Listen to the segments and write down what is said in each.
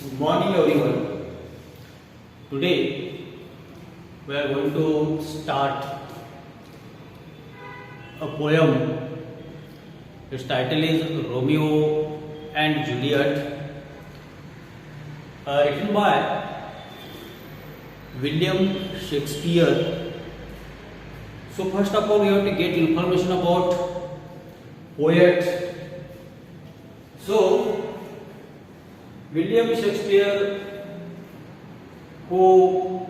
Good morning, everyone. Today we are going to start a poem. Its title is Romeo and Juliet, written by William Shakespeare. So first of all, we have to get information about poet. So William Shakespeare, who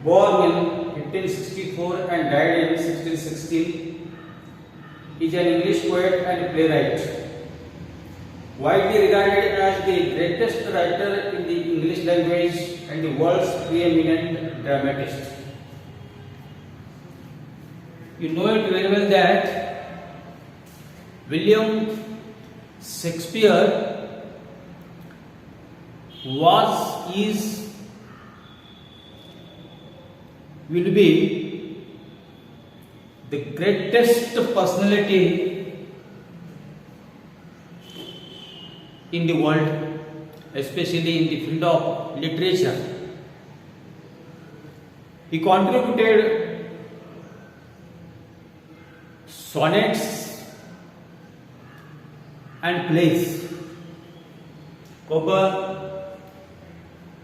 born in 1564 and died in 1616, is an English poet and playwright, widely regarded as the greatest writer in the English language and the world's preeminent dramatist. You know it very well that William Shakespeare will be the greatest personality in the world, especially in the field of literature. He contributed sonnets and plays.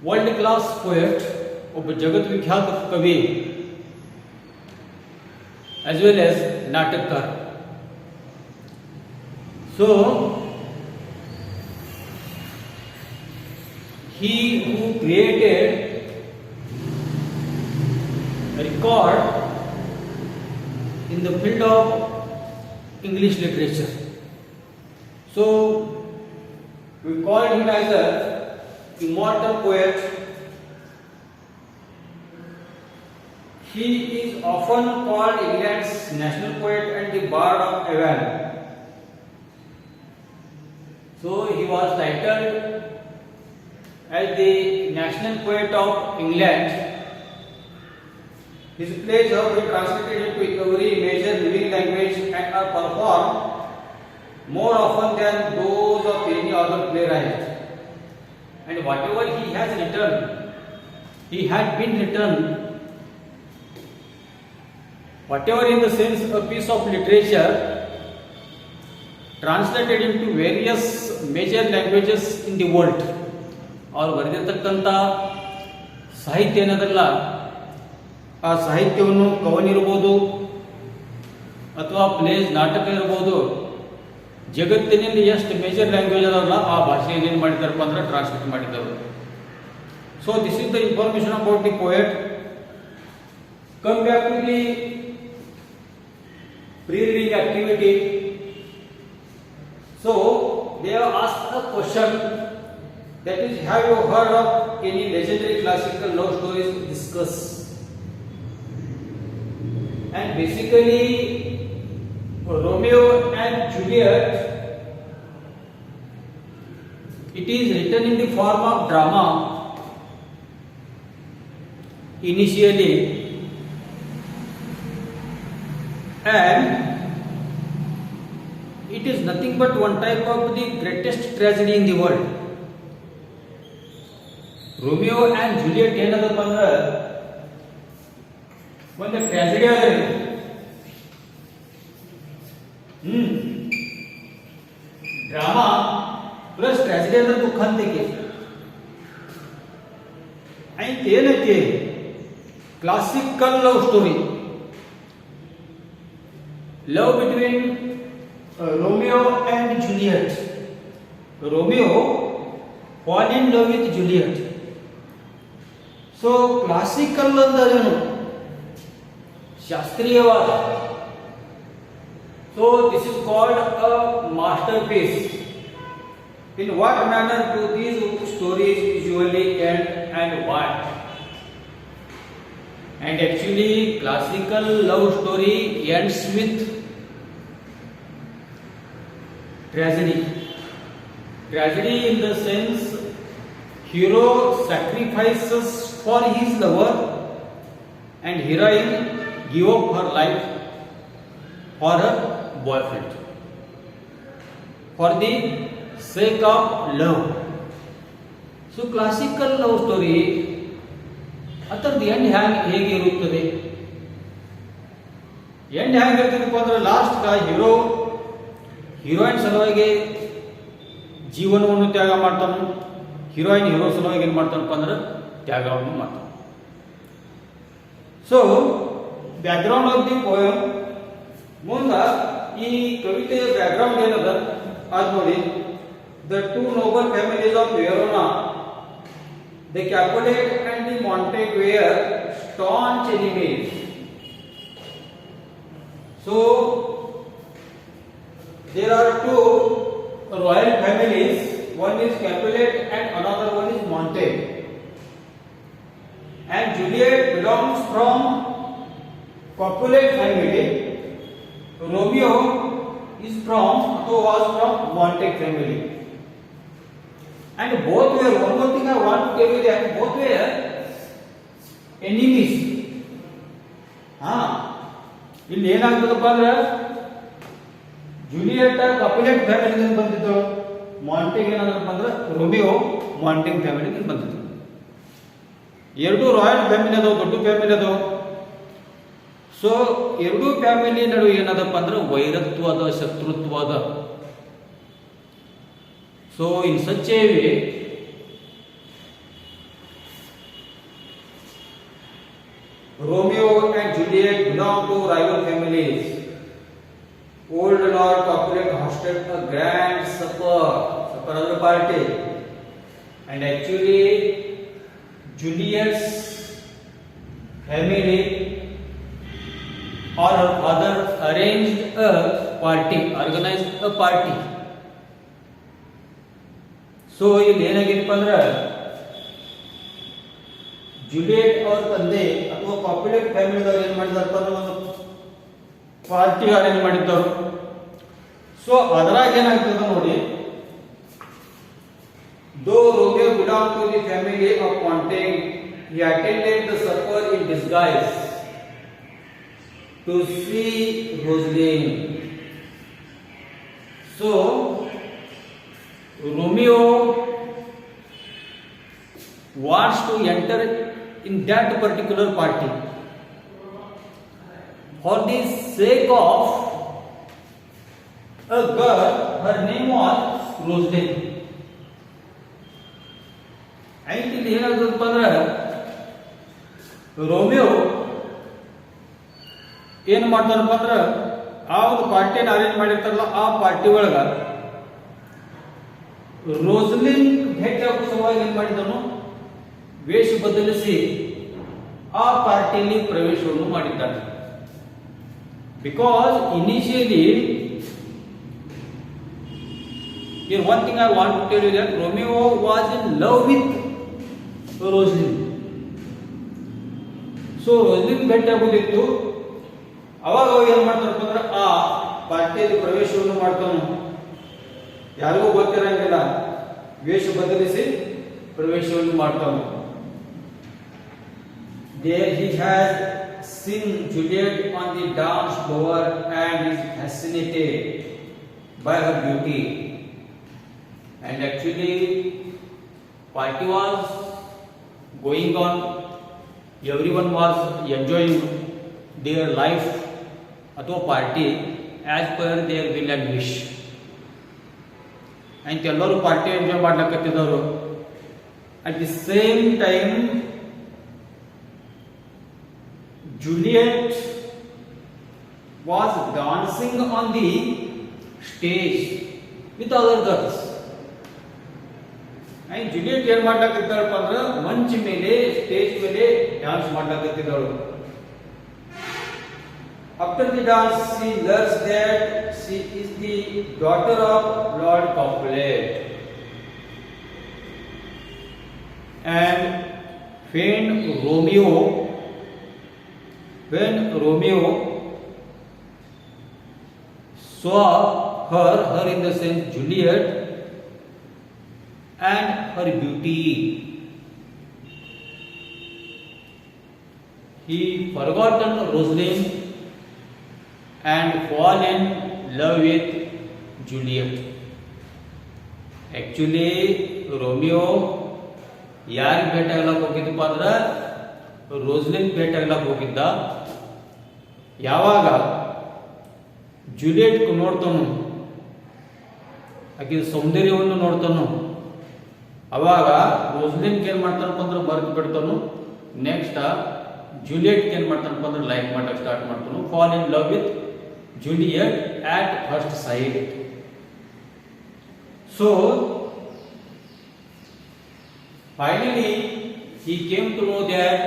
World class poet जगत विख्यात कवि as well as नाटककार. So he who created a record in the field of English literature. So we call him as a immortal poet. He is often called England's national poet and the Bard of Avon. So he was titled as the national poet of England. His plays have been translated into every major living language and are performed more often than those of any other playwright. And whatever he has written, he had been written, whatever in the sense a piece of literature translated into various major languages in the world. ಅವರು ಬರೆದಿರ್ತಕ್ಕಂಥ ಸಾಹಿತ್ಯ ಏನದಲ್ಲ, ಆ ಸಾಹಿತ್ಯವನ್ನು ಕವನ ಇರ್ಬೋದು ಅಥವಾ place ನಾಟಕ ಇರ್ಬೋದು, ಜಗತ್ತಿನಲ್ಲಿ ಎಷ್ಟು ಮೇಜರ್ ಲ್ಯಾಂಗ್ವೇಜ್ ಅದಾವಲ್ಲ ಆ ಭಾಷೆಯಲ್ಲಿ ಏನು ಮಾಡಿದ್ದಾರಪ್ಪ ಅಂದ್ರೆ ಟ್ರಾನ್ಸ್ಲೇಟ್ ಮಾಡಿದ್ದಾರೆ. So this is the information about the poet. Come back to the pre-reading activity. So they have asked a question, that is, have you heard of any legendary classical love stories to discuss? And basically Romeo and Juliet, it is written in the form of drama initially, and it is nothing but one type of the greatest tragedy in the world. Romeo and Juliet ಏನದಪ್ಪ ಅಂದ್ರೆ ಒಂದು tragedy ಅದ. Drama plus tragedy ಅಂದ್ರೆ ದುಃಖ ಅಂತಿಗೆ ಐತ್ ಏನೈತಿ classical love story. Love between Romeo and Juliet. Romeo fall in love with Juliet. So classical ಅಂದರೇನು? ಶಾಸ್ತ್ರೀಯವಾದ. So this is called a masterpiece. In what manner do these stories usually end and why? And actually classical love story ends with tragedy. Tragedy in the sense hero sacrifices for his lover and heroine give up her life for her boyfriend for the sake of love. So classical love story ಅದರದ್ದು end ಹೇಗೆ ಇರುತ್ತದೆ? End ಹೇಗಿರ್ತದಪ್ಪ ಅಂದ್ರೆ last heroine ಸಲುವಾಗಿ ಜೀವನವನ್ನು ತ್ಯಾಗ ಮಾಡ್ತಾನೆ, heroine hero ಸಲುವಾಗಿ ಏನು ಮಾಡ್ತಾನಪ್ಪ ಅಂದ್ರೆ ತ್ಯಾಗವನ್ನು ಮಾಡ್ತಾನೆ. So background of the poem ಮುಂದ ಈ ಕವಿತೆಯ ಬ್ಯಾಕ್ಗ್ರೌಂಡ್ ಏನದ ಅದು ನೋಡಿ. The two noble families of Verona, the Capulet and the Montague were staunch enemies. So there are two royal families, one is Capulet and another one is Montague, and Juliet belongs from Capulet family, Romeo was from Montague family, and both were, one more thing I want to tell you, that both were enemies. ಇಲ್ಲಿ ಏನಾಗ್ತದಪ್ಪ ಅಂದ್ರೆ Juliet ಕಪುಲೆಟ್ ಫ್ಯಾಮಿಲಿಯಿಂದ ಬಂದಿದ್ದು, ಮಾಂಟೆಗ್ ಏನಾದ್ರಪ್ಪ ಅಂದ್ರೆ Romeo ಮಾಂಟೆಗ್ ಫ್ಯಾಮಿಲಿಯಿಂದ ಬಂದಿದ್ದು. ಎರಡು royal family ಅದಾವ, ದೊಡ್ಡ family ಅದಾವ. So ಎರಡೂ ಫ್ಯಾಮಿಲಿ ನಡುವೆ ಏನದಪ್ಪ ಅಂದ್ರೆ ವೈರತ್ವದ, ಶತ್ರುತ್ವದ. So in such a way Romeo and Juliet belong to rival families. Old Lord Capulet hosted a grand supper at the party, and actually Juliet's family or her father organized a party. So ಇಲ್ಲಿ ಏನಾಗಿತ್ತಪ್ಪ ಅಂದ್ರೆ Juliet ಅವ್ರ ತಂದೆ ಅಥವಾ ಕಾಪುಲೆಟ್ ಫ್ಯಾಮಿಲಿದವ್ರು ಏನ್ ಮಾಡಿದಾರಪ್ಪ ಅಂದ್ರೆ ಒಂದು party arrange ಮಾಡಿದ್ದವರು. So ಅದರಾಗ ಏನಾಗ್ತದೆ ನೋಡಿ. Though Romeo belong to the family of Montague, he attended the supper in disguise to see Rosaline. So Romeo wants to enter in that particular party for the sake of a girl, her name was Rosaline. And ಇಲ್ಲಿ ಏನಾಗ್ತದಪ್ಪ ಅಂದ್ರೆ Romeo ಏನ್ ಮಾಡ್ತಾರಪ್ಪ ಅಂದ್ರೆ ಆ ಒಂದು ಪಾರ್ಟಿಯನ್ನು arrange ಮಾಡಿರ್ತಾರಲ್ಲ, ಆ party ಒಳಗ ರೋಸಲಿನ್ ಭೇಟಿ ಆಗೋ ಸಲುವಾಗಿ ಏನ್ ಮಾಡಿದನು, ವೇಷ ಬದಲಿಸಿ ಆ ಪಾರ್ಟಿಯಲ್ಲಿ ಪ್ರವೇಶವನ್ನು ಮಾಡಿದ್ದಾನೆ. Because initially here one thing I want to tell you, that Romeo was in love with Rosaline. So Rosaline ಭೇಟಿ ಆಗೋದಿತ್ತು. ಅವಾಗ ಏನ್ ಮಾಡ್ತಾರಪ್ಪ ಅಂದ್ರೆ ಆ ಪಾರ್ಟಿಯಲ್ಲಿ ಪ್ರವೇಶವನ್ನು ಮಾಡ್ತಾನು, ಯಾರಿಗೂ ಗೊತ್ತಿರಂಗಿಲ್ಲ, ವೇಷ ಬದಲಿಸಿ ಪ್ರವೇಶವನ್ನು ಮಾಡ್ತಾನು. There he has seen Juliet on the dance floor and is fascinated by her beauty. And actually, party was going on. Everyone was enjoying their life at a party as per their will and wish. And ಎಲ್ಲರೂ party enjoy ಮಾಡ್ಲಕತ್ತಿದ್ದವರು. At the same time, Juliet was dancing on the stage with other girls. And Juliet ಏನ್ ಮಾಡ್ಲಕತ್ತಿದ್ದಾಳಪ್ಪ ಅಂದ್ರೆ Munch ಮೇಲೆ, stage ಮೇಲೆ dance ಮಾಡ್ಲಕತ್ತಿದ್ದಳು. After the dance, she learns that she is the daughter of Lord Capulet. And when Romeo saw her in the sense Juliet and her beauty, he forgotten Rosaline and fall in love with Juliet. Actually, Romeo ಯಾರಿಗೆ ಭೇಟಿ ಆಗ್ಲಕ್ಕೆ ಹೋಗಿದ್ದಪ್ಪ ಅಂದ್ರೆ Roslin ಭೇಟಿ ಆಗ್ಲಕ್ಕೆ ಹೋಗಿದ್ದ. ಯಾವಾಗ Juliet ನೋಡ್ತಾನು, ಆಕೆ ಸೌಂದರ್ಯವನ್ನು ನೋಡ್ತಾನು, ಅವಾಗ ರೋಸ್ಲಿನ್ಗೆ ಏನ್ ಮಾಡ್ತಾನಪ್ಪ ಅಂದ್ರೆ ಬರ್ಕ್ ಬಿಡ್ತಾನು. ನೆಕ್ಸ್ಟ್ ಜೂಲಿಯಟ್ ಏನ್ ಮಾಡ್ತಾನಪ್ಪ ಅಂದ್ರೆ ಲೈಕ್ ಮಾಡಕ್ ಸ್ಟಾರ್ಟ್ ಮಾಡ್ತಾನು. Fall in love with Juliet at first sight. So finally he came to know that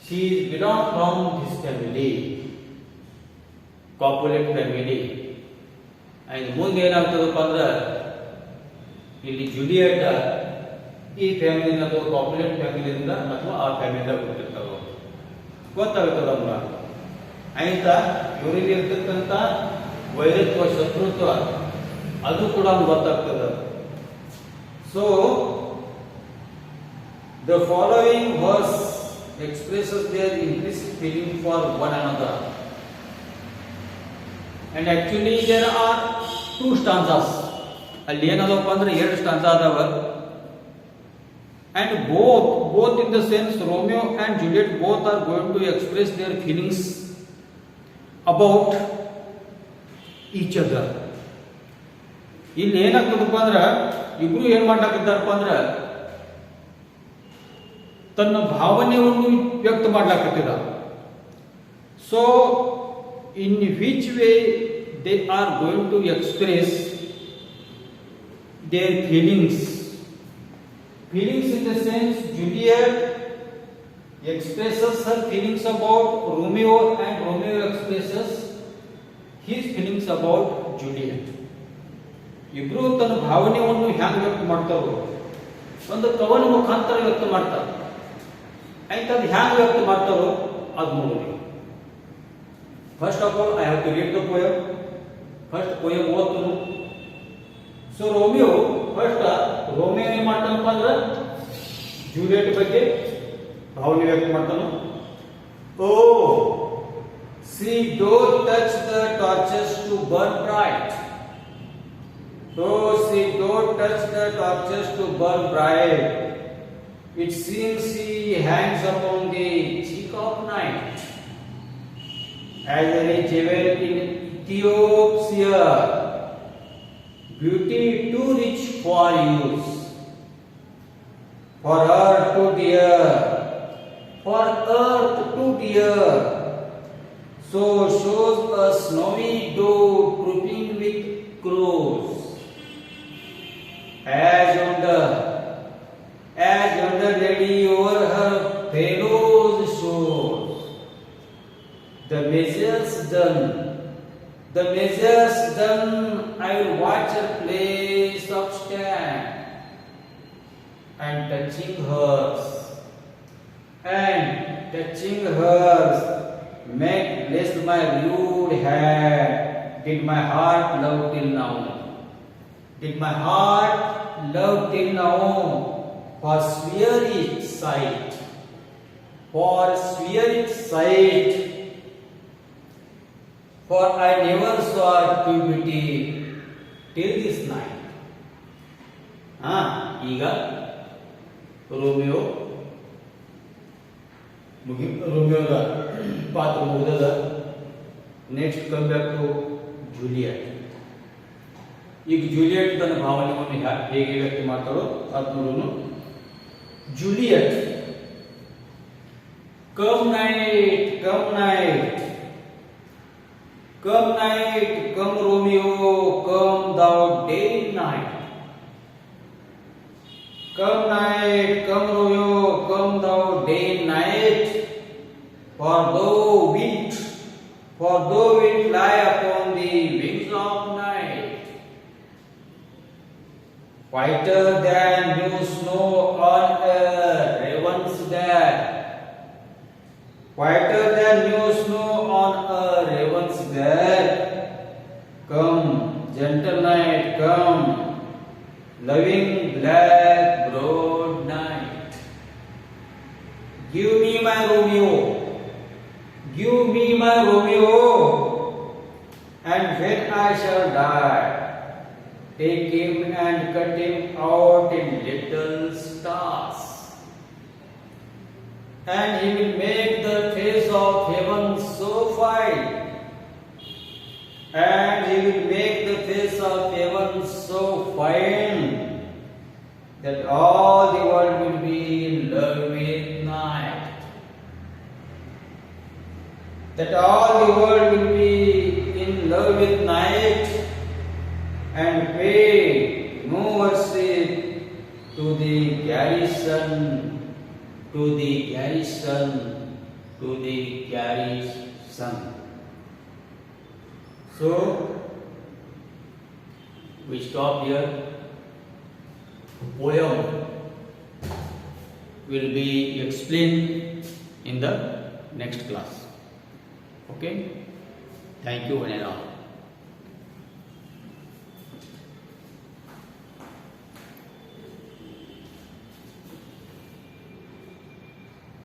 she belongs from this family, Capulet family. and ಮುಂದೆ ಏನಾಗ್ತದಪ್ಪ ಅಂದ್ರೆ ಇಲ್ಲಿ ಜೂಲಿಯಟ್ ಈ ಫ್ಯಾಮಿಲಿನ ಅಥವಾ ಕಾಪುಲೆಟ್ ಫ್ಯಾಮಿಲಿಯಿಂದ ಅಥವಾ ಆ ಫ್ಯಾಮಿಲಿಯಿಂದ ಗೊತ್ತಿರ್ತಾವ, ಗೊತ್ತಾಗ್ತದ ನಮ್ಗ. ಆಯ್ತಾ, ಇವರಿಗೆ ಇರ್ತಕ್ಕಂಥ ವೈರತ್ವ, ಶತ್ರುತ್ವ ಅದು ಕೂಡ ಗೊತ್ತಾಗ್ತದ. So the following verse expresses their implicit feeling for one another, and actually there are two stanzas. ಅಲ್ಲಿ ಏನದಪ್ಪ ಅಂದ್ರೆ ಎರಡು ಸ್ಟಾನ್ಸಾ ಅದಾವ, and both in the sense Romeo and Juliet both are going to express their feelings about each other. ಇಲ್ಲಿ ಏನಾಗ್ತದಪ್ಪ ಅಂದ್ರೆ ಇಬ್ರು ಏನ್ ಮಾಡ್ಲಾಕತ್ತಾರಪ್ಪ ಅಂದ್ರೆ ತನ್ನ ಭಾವನೆಯನ್ನು ವ್ಯಕ್ತ ಮಾಡ್ಲಾಕತ್ತಿದ. So in which way they are going to express their feelings in the sense Juliet expresses her feelings about Romeo and Romeo expresses his feelings about Juliet. ಇಬ್ರು ತನ್ನ ಭಾವನೆಯನ್ನು ಹ್ಯಾಂಗ ವ್ಯಕ್ತ ಮಾಡ್ತಾರೋ ಒಂದು ಕವನ ಮುಖಾಂತರ ವ್ಯಕ್ತ ಮಾಡ್ತಾರೆ. ಆಯ್ತು, ಅದು ಹ್ಯಾಂಗ ವ್ಯಕ್ತ ಮಾಡ್ತಾರೋ ಅದು ನೋಡಿ. First of all I have to read the poem. First poem ಓದ್ತನು. ಸೊ ರೋಮಿಯೋ ಏನ್ ಮಾಡ್ತಾನಪ್ಪ ಅಂದ್ರೆ ಜೂಲಿಯಟ್ ಬಗ್ಗೆ ಭಾವನೆ ವ್ಯಕ್ತ ಮಾಡ್ತಾನು. O she don't touch the torches to burn bright. She don't touch the torches to burn bright. It seems she hangs upon the cheek of night, as a jewel in Ethiopia, beauty too rich for use, for earth too dear. So shows a snowy dove trooping with crows. As yonder lady over her fellows shores. The measures done, I'll watch her place of stand, and touching hers, make blessed my rude hand. Did my heart love till now? For swear its sight, for I never saw true beauty till this night. ಈಗ ರೋಮಿಯೋದ ಪಾತ್ರ ಮುಗಿದದ. Next come back to Juliet. ಈಗ Juliet ತನ್ನ ಭಾವನೆಯನ್ನು ಹೇಗೆ ವ್ಯಕ್ತ ಮಾಡ್ತಾರೋ ಅದು ನೋಡೋಣ. Juliet, come night, come Romeo, come thou day and night. Come night, come Romeo, come thou day and night. For thou wilt lie upon the wings of night. Whiter than new snow on earth, ravens there. Whiter than new snow on earth, ravens there. Come, gentle night, come, loving black broad night. Give me my Romeo, and when I shall die, take him and cut him out in little stars. stars. And he will make the face of heaven so fine. And he will make the face of heaven so fine that all the world will be in love with night. That all the world will be in love with night and pay no worship to the garrison, to the garrison, to the garrison. So, we stop here. Poem will be explained in the next class. Okay? Thank you one and all.